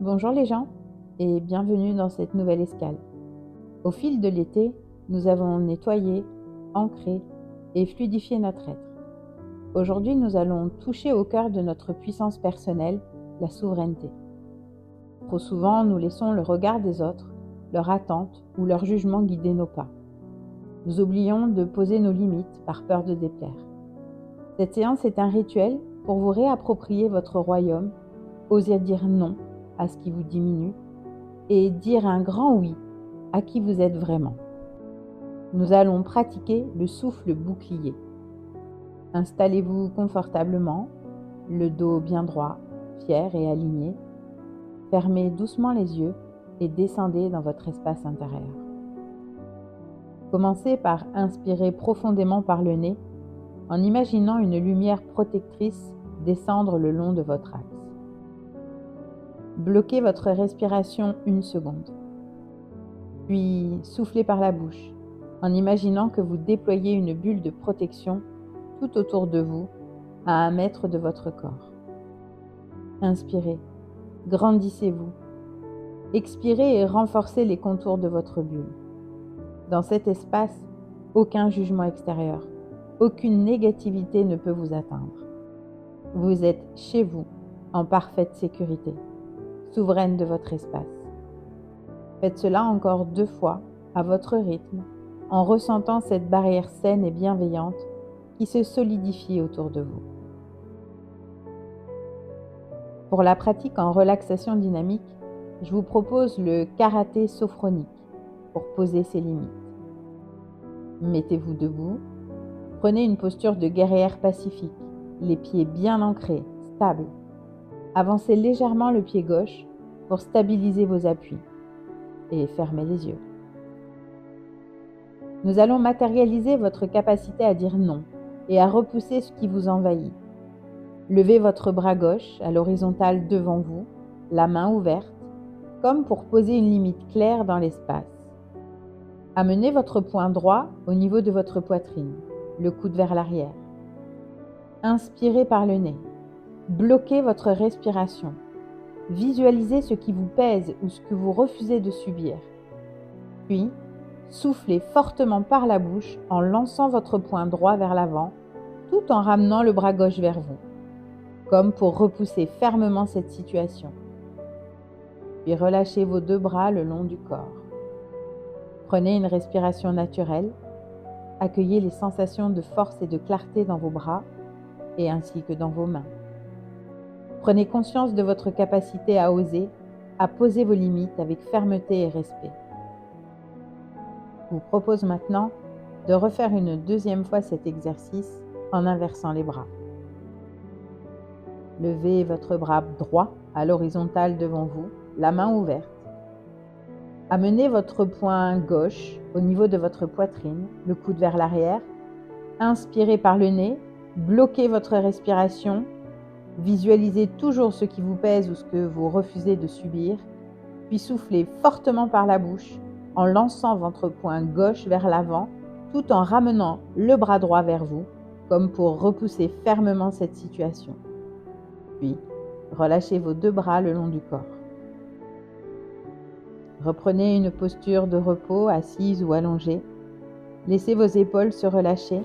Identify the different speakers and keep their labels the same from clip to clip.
Speaker 1: Bonjour les gens et bienvenue dans cette nouvelle escale. Au fil de l'été, nous avons nettoyé, ancré et fluidifié notre être. Aujourd'hui, nous allons toucher au cœur de notre puissance personnelle, la souveraineté. Trop souvent, nous laissons le regard des autres, leur attente ou leur jugement guider nos pas. Nous oublions de poser nos limites par peur de déplaire. Cette séance est un rituel pour vous réapproprier votre royaume, oser dire non à ce qui vous diminue et dire un grand oui à qui vous êtes vraiment. Nous allons pratiquer le souffle bouclier. Installez-vous confortablement, le dos bien droit, fier et aligné. Fermez doucement les yeux et descendez dans votre espace intérieur. Commencez par inspirer profondément par le nez en imaginant une lumière protectrice descendre le long de votre axe. Bloquez votre respiration 1 seconde. Puis soufflez par la bouche en imaginant que vous déployez une bulle de protection tout autour de vous à 1 mètre de votre corps. Inspirez, grandissez-vous. Expirez et renforcez les contours de votre bulle. Dans cet espace, aucun jugement extérieur, aucune négativité ne peut vous atteindre. Vous êtes chez vous, en parfaite sécurité, souveraine de votre espace. Faites cela encore 2 fois, à votre rythme, en ressentant cette barrière saine et bienveillante qui se solidifie autour de vous. Pour la pratique en relaxation dynamique, je vous propose le karaté sophronique pour poser ses limites. Mettez-vous debout, prenez une posture de guerrière pacifique, les pieds bien ancrés, stables. Avancez légèrement le pied gauche pour stabiliser vos appuis et fermez les yeux. Nous allons matérialiser votre capacité à dire non et à repousser ce qui vous envahit. Levez votre bras gauche à l'horizontale devant vous, la main ouverte, comme pour poser une limite claire dans l'espace. Amenez votre poing droit au niveau de votre poitrine, le coude vers l'arrière. Inspirez par le nez. Bloquez votre respiration. Visualisez ce qui vous pèse ou ce que vous refusez de subir. Puis, soufflez fortement par la bouche en lançant votre poing droit vers l'avant, tout en ramenant le bras gauche vers vous, comme pour repousser fermement cette situation. Puis relâchez vos 2 bras le long du corps. Prenez une respiration naturelle. Accueillez les sensations de force et de clarté dans vos bras et ainsi que dans vos mains. Prenez conscience de votre capacité à oser, à poser vos limites avec fermeté et respect. Je vous propose maintenant de refaire une 2e fois cet exercice en inversant les bras. Levez votre bras droit à l'horizontale devant vous, la main ouverte. Amenez votre poing gauche au niveau de votre poitrine, le coude vers l'arrière. Inspirez par le nez, bloquez votre respiration. Visualisez toujours ce qui vous pèse ou ce que vous refusez de subir, puis soufflez fortement par la bouche en lançant votre poing gauche vers l'avant, tout en ramenant le bras droit vers vous, comme pour repousser fermement cette situation. Puis, relâchez vos 2 bras le long du corps. Reprenez une posture de repos, assise ou allongée. Laissez vos épaules se relâcher,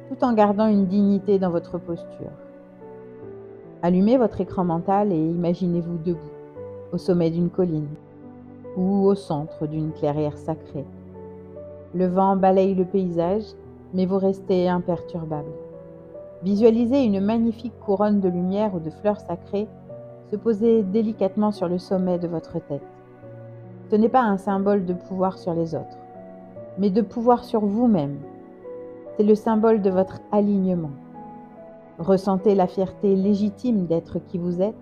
Speaker 1: tout en gardant une dignité dans votre posture. Allumez votre écran mental et imaginez-vous debout, au sommet d'une colline ou au centre d'une clairière sacrée. Le vent balaye le paysage, mais vous restez imperturbable. Visualisez une magnifique couronne de lumière ou de fleurs sacrées se poser délicatement sur le sommet de votre tête. Ce n'est pas un symbole de pouvoir sur les autres, mais de pouvoir sur vous-même. C'est le symbole de votre alignement. Ressentez la fierté légitime d'être qui vous êtes,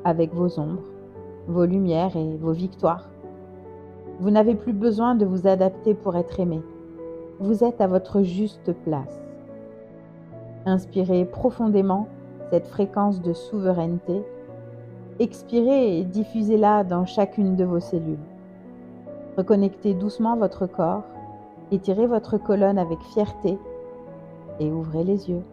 Speaker 1: avec vos ombres, vos lumières et vos victoires. Vous n'avez plus besoin de vous adapter pour être aimé. Vous êtes à votre juste place. Inspirez profondément cette fréquence de souveraineté. Expirez et diffusez-la dans chacune de vos cellules. Reconnectez doucement votre corps, étirez votre colonne avec fierté et ouvrez les yeux.